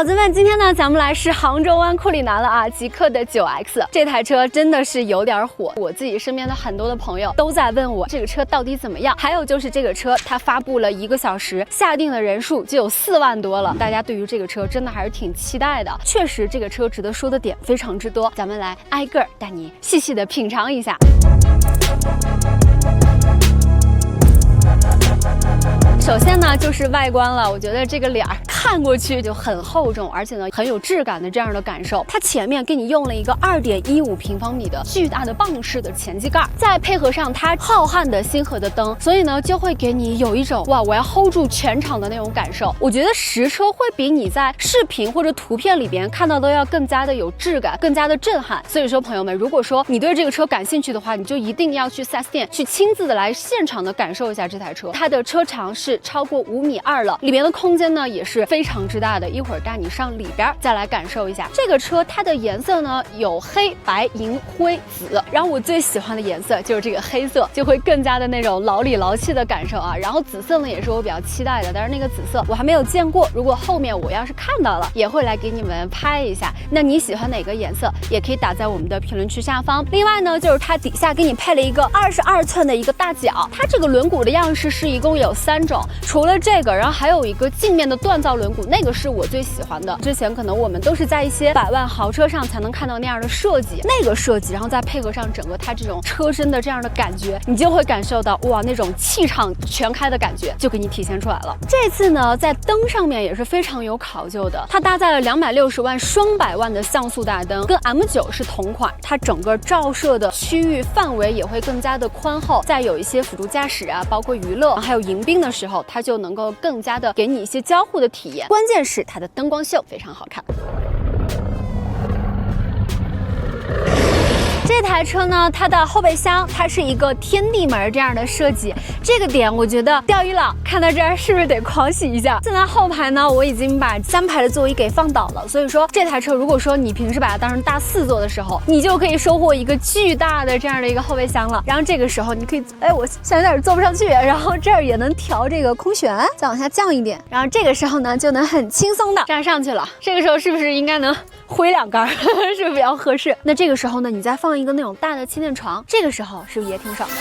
小子们，今天呢，咱们来试杭州湾库里南了啊，极客的9X。这台车真的是有点火，我自己身边的很多的朋友都在问我这个车到底怎么样。还有就是这个车它发布了1个小时，下定的人数就有4万多了，大家对于这个车真的还是挺期待的。确实，这个车值得说的点非常之多，咱们来挨个带你细细的品尝一下。首先呢，就是外观了。我觉得这个脸看过去就很厚重，而且呢很有质感的这样的感受。它前面给你用了一个2.15平方米的巨大的棒式的前机盖，再配合上它浩瀚的星河的灯，所以呢就会给你有一种哇我要 hold 住全场的那种感受。我觉得实车会比你在视频或者图片里边看到的要更加的有质感，更加的震撼。所以说朋友们，如果说你对这个车感兴趣的话，你就一定要去 4S 店去亲自的来现场的感受一下这台车。它的车长是超过5.2米了，里面的空间呢也是非常之大的，一会儿带你上里边再来感受一下。这个车它的颜色呢有黑白银灰紫，然后我最喜欢的颜色就是这个黑色，就会更加的那种老里老气的感受啊。然后紫色呢也是我比较期待的，但是那个紫色我还没有见过，如果后面我要是看到了也会来给你们拍一下。那你喜欢哪个颜色也可以打在我们的评论区下方。另外呢，就是它底下给你配了一个22寸的一个大角，它这个轮毂的样式是一共有3种，除了这个，然后还有一个镜面的锻造轮毂，那个是我最喜欢的。之前可能我们都是在一些100万豪车上才能看到那样的设计，那个设计，然后再配合上整个它这种车身的这样的感觉，你就会感受到哇那种气场全开的感觉就给你体现出来了。这次呢，在灯上面也是非常有考究的，它搭载了260万双100万的像素大灯，跟 M9 是同款，它整个照射的区域范围也会更加的宽厚。再有一些辅助驾驶啊，包括娱乐，还有迎宾的时候，它就能够更加的给你一些交互的体验。关键是它的灯光秀非常好看。这台车呢，它的后备箱它是一个天地门这样的设计，这个点我觉得钓鱼佬看到这儿是不是得狂喜一下？现在后排呢，我已经把3排的座椅给放倒了，所以说这台车如果说你平时把它当成大4座的时候，你就可以收获一个巨大的这样的一个后备箱了。然后这个时候你可以，我现在有点坐不上去，然后这儿也能调这个空悬，再往下降一点，然后这个时候呢就能很轻松的站上去了。这个时候是不是应该能挥2杆，是不是比较合适？那这个时候呢，你再放一个那种大的气垫床，这个时候是不是也挺爽的？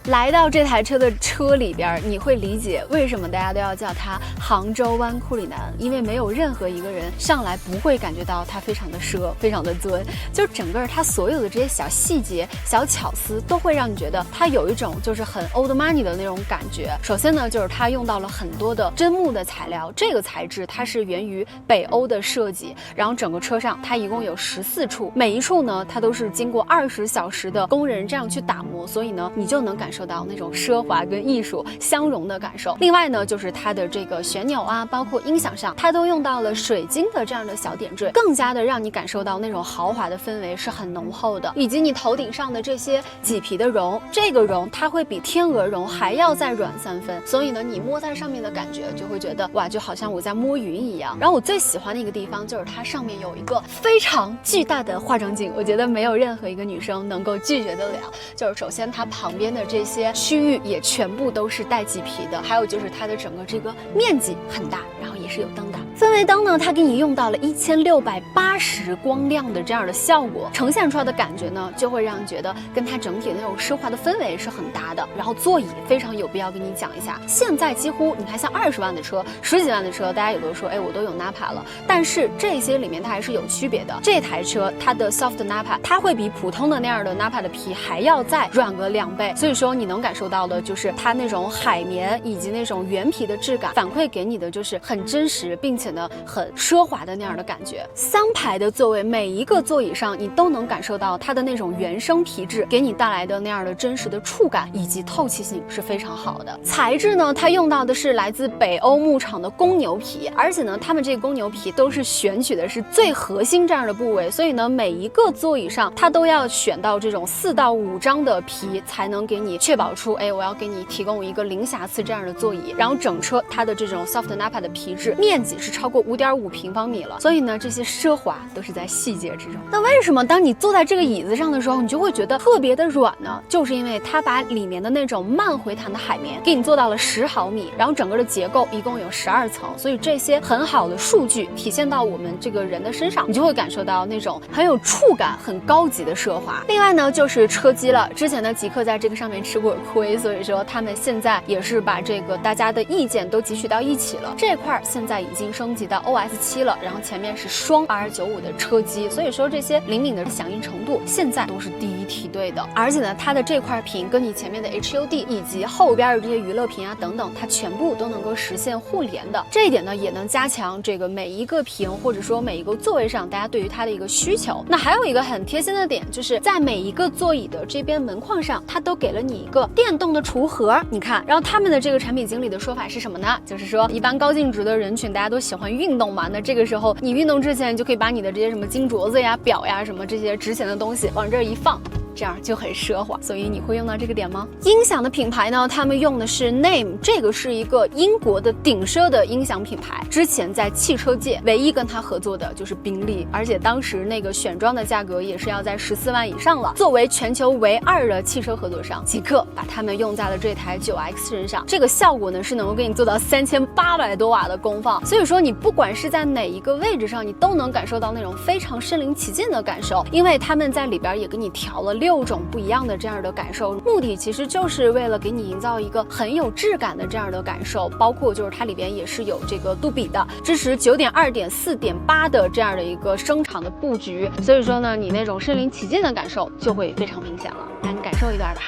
来到这台车的车里边，你会理解为什么大家都要叫它杭州湾库里南，因为没有任何一个人上来不会感觉到它非常的奢，非常的尊，就整个它所有的这些小细节、小巧思都会让你觉得它有一种就是很 old money 的那种感觉。首先呢，就是它用到了很多的真木的材料，这个材质它是源于北欧的设计，然后整个车上它一共有14处，每一处呢它都是经过20小时的工人这样去打磨，所以呢你就能感受到那种奢华跟艺术相融的感受。另外呢，就是它的这个旋钮啊，包括音响上，它都用到了水晶的这样的小点缀，更加的让你感受到那种豪华的氛围是很浓厚的。以及你头顶上的这些麂皮的绒，这个绒它会比天鹅绒还要再软3分，所以呢你摸在上面的感觉就会觉得哇，就好像我在摸云一样。然后我最喜欢的一个地方就是它上面有一个非常巨大的化妆镜，我觉得没有任何一个女生能够拒绝得了。就是首先它旁边的这些区域也全部都是带麂皮的，还有就是它的整个这个面积很大，然后也是有灯的。氛围灯呢，它给你用到了1680光亮的这样的效果，呈现出来的感觉呢，就会让你觉得跟它整体的那种奢华的氛围是很搭的。然后座椅非常有必要跟你讲一下，现在几乎你看像20万的车、10几万的车，大家有的说，我都有 Nappa 了，但是这些里面它还是有区别的。这台车它的 Soft Nappa 它会比普通的那样的 Nappa 的皮还要再软个2倍，所以说你能感受到的就是它那种海绵以及那种原皮的质感，反馈给你的就是很真实，并且呢很奢华的那样的感觉。3排的座位，每一个座椅上你都能感受到它的那种原生皮质给你带来的那样的真实的触感以及透气性是非常好的。材质呢，它用到的是来自北欧牧场的公牛皮，而且呢他们这个公牛皮都是选取的是最核心这样的部位，所以呢每一个座椅上它都要选到这种4到5张的皮，才能给你确保出我要给你提供一个零瑕疵这样的座椅。然后整车它的这种 Soft Nappa 的皮质面积是超过5.5平方米了。所以呢，这些奢华都是在细节之中。那为什么当你坐在这个椅子上的时候，你就会觉得特别的软呢？就是因为它把里面的那种慢回弹的海绵给你做到了10毫米，然后整个的结构一共有12层，所以这些很好的数据体现到我们这个人的身上，你就会感受到那种很有触感、很高级的奢华。另外呢，就是车机了。之前的极客在这个上面吃过亏，所以说他们现在也是把这个大家的意见都汲取到一起了。这块现在已经升级到 OS7 了，然后前面是双 R95的车机，所以说这些灵敏的响应程度现在都是第一梯队的。而且呢，它的这块屏跟你前面的 HUD 以及后边的这些娱乐屏啊等等，它全部都能够实现互联的。这一点呢，也能加强这个每一个屏或者说每一个座位上大家对于它的一个需求。那还有一个很贴心的点，就是在每一个座椅的这边门框上，它都给了你一个电动的储盒。你看，然后他们的这个产品经理的说法是什么呢？就是说一般高净值的人群，大家都喜欢运动嘛，那这个时候你运动之前，你就可以把你的这些什么金镯子呀、表呀什么这些值钱的东西往这儿一放，这样就很奢华。所以你会用到这个点吗？音响的品牌呢，他们用的是 Name， 这个是一个英国的顶奢的音响品牌。之前在汽车界唯一跟他合作的就是宾利，而且当时那个选装的价格也是要在14万以上了。作为全球唯2的汽车合作商，极客把他们用在了这台 9X 身上，这个效果呢是能够给你做到3800多瓦的功放。所以说你不管是在哪一个位置上，你都能感受到那种非常身临其境的感受，因为他们在里边也给你调了6种不一样的这样的感受，目的其实就是为了给你营造一个很有质感的这样的感受。包括就是它里边也是有这个杜比的，支持9.2.4.8的这样的一个声场的布局，所以说呢，你那种身临其境的感受就会非常明显了。来，你感受一段吧。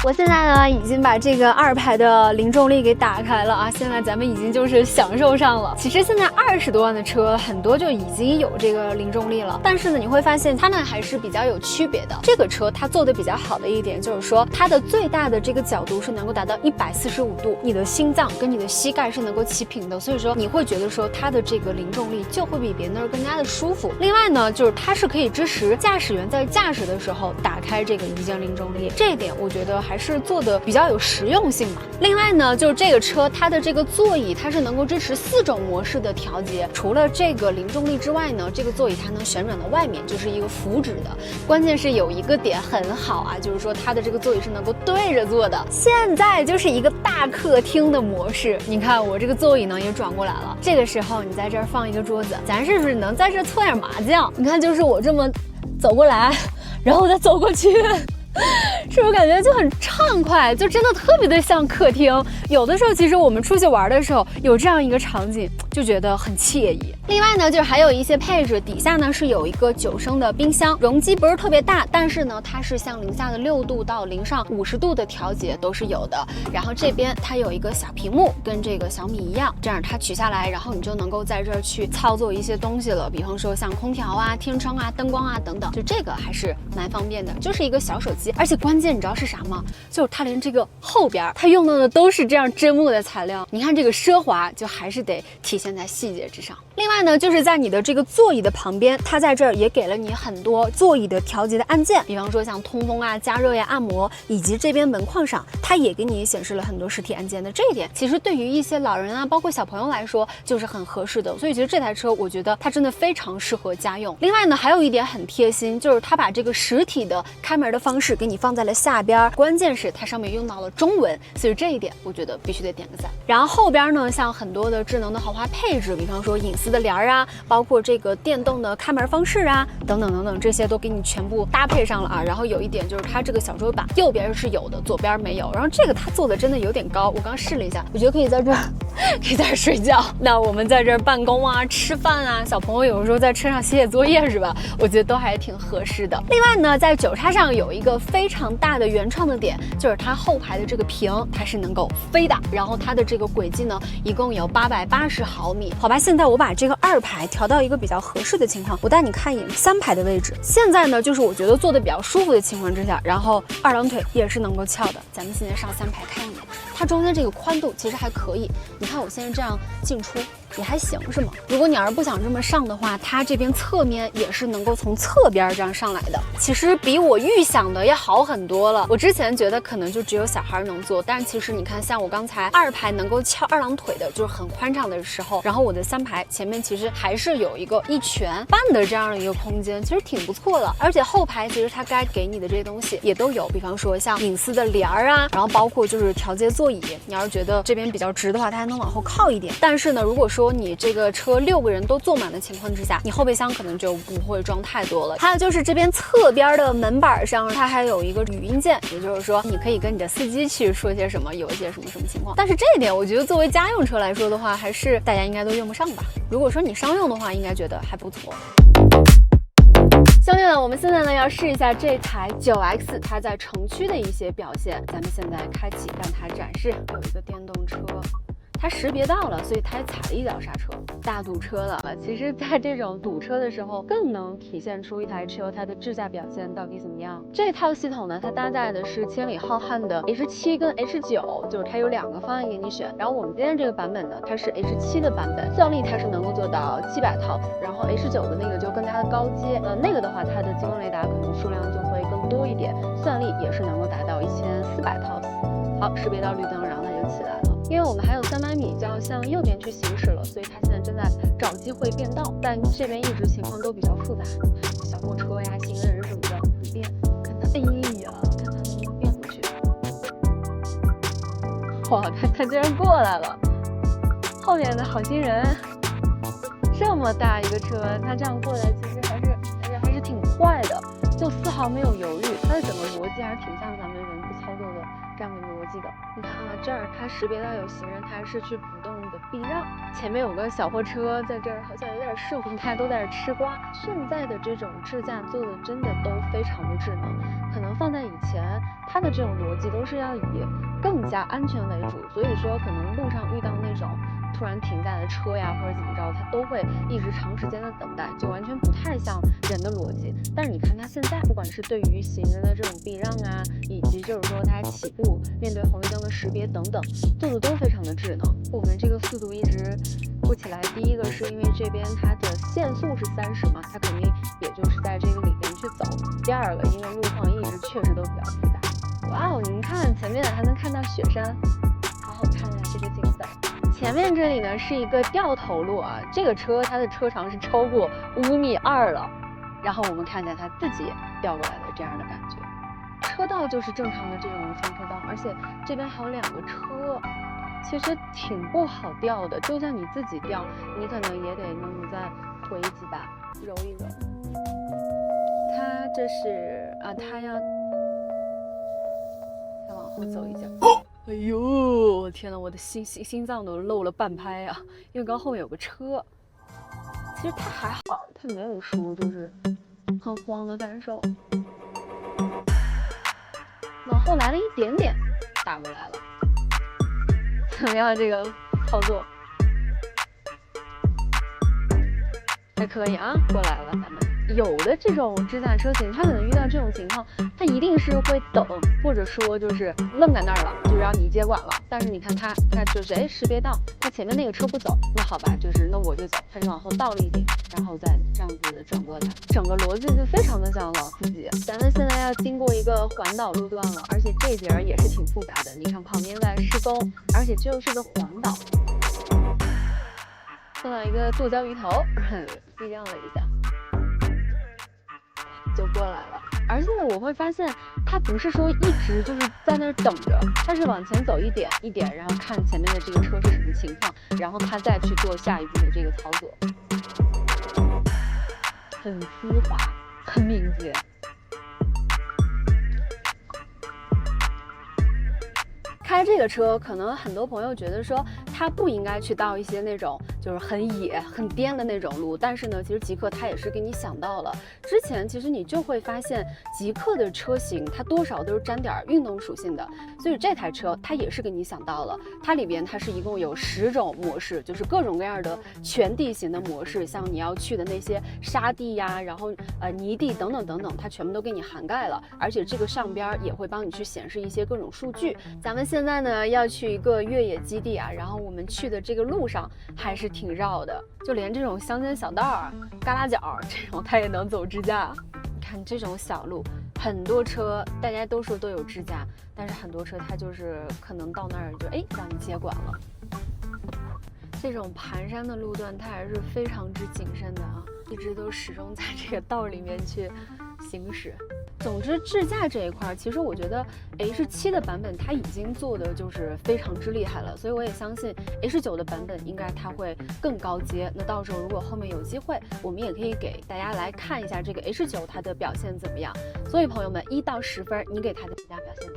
我现在呢已经把这个2排的零重力给打开了啊，现在咱们已经就是享受上了。其实现在20多万的车很多就已经有这个零重力了，但是呢你会发现它们还是比较有区别的。这个车它做的比较好的一点就是说，它的最大的这个角度是能够达到145度，你的心脏跟你的膝盖是能够齐平的，所以说你会觉得说它的这个零重力就会比别人那儿更加的舒服。另外呢，就是它是可以支持驾驶员在驾驶的时候打开这个移降零重力，这一点我觉得还是做的比较有实用性嘛。另外呢，就是这个车它的这个座椅它是能够支持4种模式的调节，除了这个零重力之外呢，这个座椅它能旋转到外面，就是一个扶指的。关键是有一个点很好啊，就是说它的这个座椅是能够对着坐的。现在就是一个大客厅的模式，你看我这个座椅呢也转过来了，这个时候你在这儿放一个桌子，咱是不是能在这搓点麻将？你看就是我这么走过来，然后再走过去，是不是感觉就很畅快，就真的特别的像客厅。有的时候其实我们出去玩的时候有这样一个场景，就觉得很惬意。另外呢，就是还有一些配置，底下呢是有一个9升的冰箱，容积不是特别大，但是呢它是向零下的6度到零上50度的调节都是有的。然后这边它有一个小屏幕，跟这个小米一样，这样它取下来，然后你就能够在这儿去操作一些东西了，比方说像空调啊、天窗啊、灯光啊等等，就这个还是蛮方便的，就是一个小手机。而且关键你知道是啥吗？就是它连这个后边它用到的都是这样真木的材料，你看这个奢华就还是得体现在细节之上。另外呢，就是在你的这个座椅的旁边，它在这儿也给了你很多座椅的调节的按键，比方说像通风啊、加热呀、按摩，以及这边门框上它也给你显示了很多实体按键的。这一点其实对于一些老人啊，包括小朋友来说就是很合适的。所以其实这台车我觉得它真的非常适合家用。另外呢，还有一点很贴心，就是它把这个实体的开门的方式给你放在了下边，关键是它上面用到了中文，所以这一点我觉得必须得点个赞。然后后边呢，像很多的智能的豪华配置，比方说隐私的帘啊，包括这个电动的开门方式啊，等等等等，这些都给你全部搭配上了啊。然后有一点就是它这个小桌板右边是有的，左边没有。然后这个它做的真的有点高，我刚试了一下，我觉得可以在这儿可以在这儿睡觉。那我们在这儿办公啊、吃饭啊，小朋友有的时候在车上写作业是吧？我觉得都还挺合适的。另外呢，在9叉上有一个非常大的原创的点，就是它后排的这个屏它是能够飞的，然后它的这个轨迹呢一共有880毫米。好吧，现在我把这个个2排调到一个比较合适的情况，我带你看一眼3排的位置。现在呢，就是我觉得坐的比较舒服的情况之下，然后2郎腿也是能够翘的。咱们现在上3排看一眼，它中间这个宽度其实还可以。你看我现在这样进出也还行，是吗？如果你要是不想这么上的话，它这边侧面也是能够从侧边这样上来的。其实比我预想的要好很多了。我之前觉得可能就只有小孩能坐，但是其实你看，像我刚才2排能够翘2郎腿的，就是很宽敞的时候，然后我的3排前面其实还是有一个1拳半的这样的一个空间，其实挺不错的。而且后排其实它该给你的这些东西也都有，比方说像隐私的帘儿啊，然后包括就是调节座椅，你要是觉得这边比较直的话，它还能往后靠一点。但是呢，如果说你这个车6个人都坐满的情况之下，你后备箱可能就不会装太多了。还有就是这边侧边的门板上，它还有一个语音键，也就是说你可以跟你的司机去说些什么，有一些什么情况。但是这一点我觉得作为家用车来说的话，还是大家应该都用不上吧。如果说你商用的话，应该觉得还不错。兄弟们，我们现在呢要试一下这台9X它在城区的一些表现。咱们现在开启让它展示，有一个电动车。它识别到了，所以它也踩了一脚刹车。大堵车了，其实在这种堵车的时候，更能体现出一台车它的智驾表现到底怎么样。这套系统呢，它搭载的是千里浩瀚的 H7 跟 H9，就是它有2个方案给你选。然后我们今天这个版本呢，它是 H7 的版本，效力它是能够做到700 TOPS， 然后 H9 的那个就更加的高阶。那个的话，它的激光雷达可能数量就会更多一点，算力也是能够达到1400 TOPS。好，识别到绿灯，然后它就起来了。因为我们还有300米就要向右边去行驶了，所以它现在正在找机会变道，但这边一直情况都比较复杂，小货车呀、行人什么的不便。看它，哎呀，看它能不能变回去。哇，它竟然过来了！后面的好心人，这么大一个车，它这样过来其实还是挺快的，就丝毫没有犹豫。它的整个逻辑还是挺像咱们人不操作的这样的逻辑的。你看啊，这儿它识别到有行人，它还是去主动的避让。前面有个小货车在这儿，好像有点事故，你看都在这吃瓜。现在的这种智驾做的真的都非常的智能，可能放在以前，它的这种逻辑都是要以更加安全为主，所以说可能路上遇到那种突然停下的车呀，或者怎么着，它都会一直长时间的等待，就完全不太像人的逻辑。但是你看它现在，不管是对于行人的这种避让啊，以及就是说它起步面对红绿灯的识别等等，做的都非常的智能。我们这个速度一直不起来，第一个是因为这边它的限速是30嘛，它肯定也就是在这个里边去走。第二个，因为路况一直确实都比较复杂。哇哦，你们看前面还能看到雪山，好好看呀这个景色。前面这里呢是一个掉头路啊，这个车它的车长是超过5.2米了，然后我们看见它自己掉过来的这样的感觉。车道就是正常的这种无双车道，而且这边还有2个车，其实挺不好掉的。就算你自己掉，你可能也得能再推几把，揉一揉。它这是啊，它要再往后走一脚。哎呦，我天哪，我的心脏都漏了半拍啊！因为刚后面有个车，其实它还好，它没有说就是很慌的单手。往后来了一点点，打过来了。怎么样？这个操作还可以啊，过来了。咱们有的这种智驾车型，它可能遇到这种情况，它一定是会等，或者说就是愣在那儿了，就让你接管了。但是你看它就是识别到它前面那个车不走，那好吧，就是那我就走，它就往后倒了一点，然后再这样子的转过来，整个逻辑就非常的像老司机。咱们现在要经过一个环岛路段了，而且这节也是挺复杂的。你看旁边在施工，而且这又是个环岛，碰到一个剁椒鱼头，避让了一下。就过来了，而且我会发现它不是说一直就是在那儿等着，它是往前走一点一点，然后看前面的这个车是什么情况，然后它再去做下一步的这个操作，很丝滑，很敏捷。开这个车，可能很多朋友觉得说它不应该去到一些那种就是很野、很颠的那种路。但是呢，其实极氪它也是给你想到了。之前其实你就会发现，极氪的车型它多少都是沾点运动属性的，所以这台车它也是给你想到了。它里边它是一共有10种模式，就是各种各样的全地形的模式，像你要去的那些沙地呀，然后泥地等等等等，它全部都给你涵盖了。而且这个上边也会帮你去显示一些各种数据。咱们现在呢要去一个越野基地啊，然后我们去的这个路上还是挺绕的，就连这种乡间小道啊、旮旯角这种它也能走支架。看这种小路，很多车大家都说都有支架，但是很多车它就是可能到那儿就让你接管了。这种盘山的路段它还是非常之谨慎的啊，一直都始终在这个道里面去行驶。总之，智驾这一块，其实我觉得 H7的版本它已经做的就是非常之厉害了，所以我也相信 H9的版本应该它会更高阶。那到时候如果后面有机会，我们也可以给大家来看一下这个 H9它的表现怎么样。所以朋友们，1到10分，你给它的评价表现？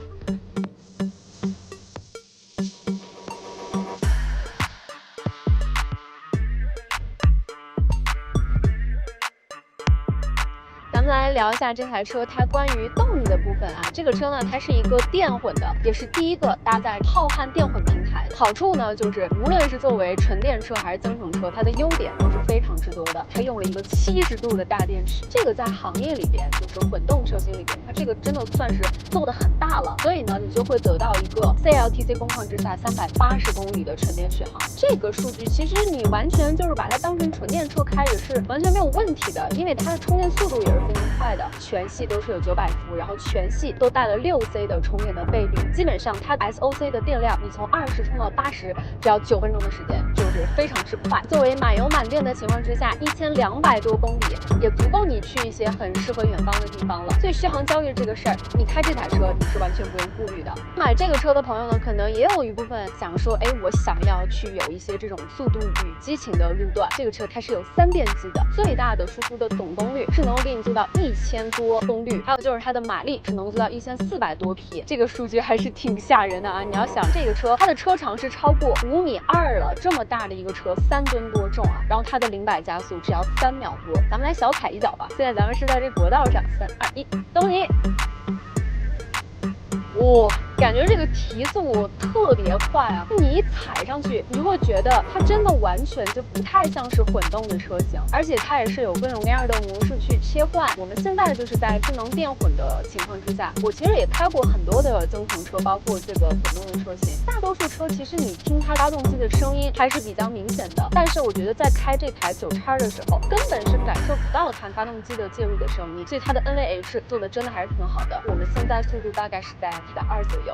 咱们来聊一下这台车它关于动力的部分啊。这个车呢，它是一个电混的，也是第一个搭载浩瀚电混平台。好处呢，就是无论是作为纯电车还是增程车，它的优点都是非常之多的。它用了一个70度的大电池，这个在行业里边，就是混动车型里边，它这个真的算是做的很大了。所以呢，你就会得到一个 CLTC 工况之下380公里的纯电续航。这个数据其实你完全就是把它当成纯电车开也是完全没有问题的，因为它的充电速度也是非常快的，全系都是有900伏，然后全系都带了6C 的充电的倍率，基本上它 SOC 的电量，你从20充到80，只要9分钟的时间，就是非常之快。作为满油满电的情况之下，1200多公里也足够你去一些很适合远方的地方了。所以续航焦虑这个事儿，你开这台车你是完全不用顾虑的。买这个车的朋友呢，可能也有一部分想说，我想要去有一些这种速度与激情的路段。这个车它是有3电机的，最大的输出的总功率是能够给你做到1000多功率，还有就是它的马力是能做到1400多匹，这个数据还是挺吓人的啊！你要想这个车，它的车长是超过5.2米了，这么大的一个车，3吨多重啊！然后它的0-100加速只要3秒多，咱们来小踩一脚吧。现在咱们是在这国道上，3、2、1，东西。哇，感觉这个提速特别快啊！你一踩上去，你就会觉得它真的完全就不太像是混动的车型，而且它也是有各种各样的模式去切换。我们现在就是在智能电混的情况之下，我其实也开过很多的增程车，包括这个混动的车型。大多数车其实你听它发动机的声音还是比较明显的，但是我觉得在开这台9叉的时候，根本是感受不到它发动机的介入的声音，所以它的 NVH 做的真的还是挺好的。我们现在速度大概是在120左右。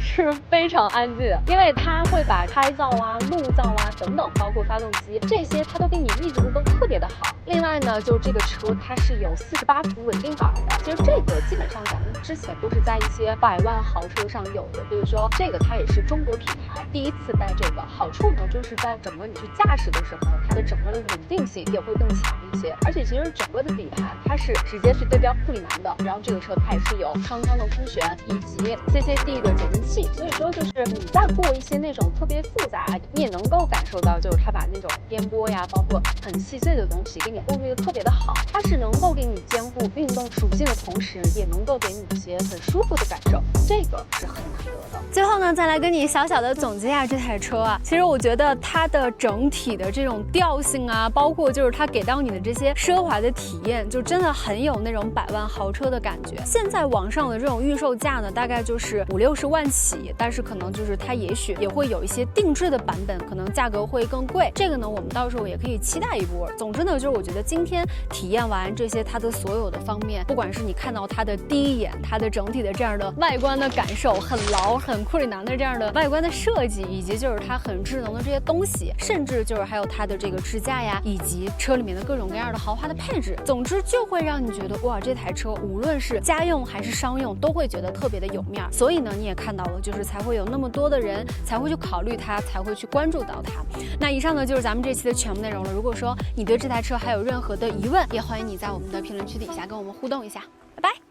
是非常安静的，因为它会把胎噪啊、路噪啊等等，包括发动机这些，它都给你抑制的都特别的好。另外呢，就是这个车它是有48伏稳定板的，其实这个基本上咱们之前都是在一些100万豪车上有的，所以说这个它也是中国品牌第一次带这个。好处呢，就是在整个你去驾驶的时候，它的整个的稳定性也会更强一些。而且其实整个的底盘它是直接去对标库里南的，然后这个车它也是有双缸的空悬以及 CCD 的减震器，所以说就是你在过一些那种特别复杂，你也能够感受到，就是它把那种颠簸呀，包括很细碎的东西给你过滤的特别的好。它是能够给你兼顾运动属性的同时，也能够给你一些很舒服的感受，这个是很难得的。最后呢，再来跟你小小的总结一下这台车啊，其实我觉得它的整体的这种调性啊，包括就是它给到你的这些奢华的体验，就真的很有那种100万豪车的感觉。现在网上的这种预售价呢，大概就是50-60万起，但是可能就是它也许也会有一些定制的版本，可能价格会更贵。这个呢，我们到时候也可以期待一波。总之呢，就是我觉得今天体验完这些它的所有的方面，不管是你看到它的第一眼，它的整体的这样的外观的感受，很牢、很库里南的这样的外观的设计，以及就是它很智能的这些东西，甚至就是还有它的这个支架呀，以及车里面的各种各样的豪华的配置，总之就会让你觉得哇，这台车无论是家用还是商用，都会觉得特别的有面儿。所以呢，你也看到了，就是才会有那么多的人才会去考虑它，才会去关注到它。那以上呢就是咱们这期的全部内容了。如果说你对这台车还有任何的疑问，也欢迎你在我们的评论区底下跟我们互动一下。拜拜。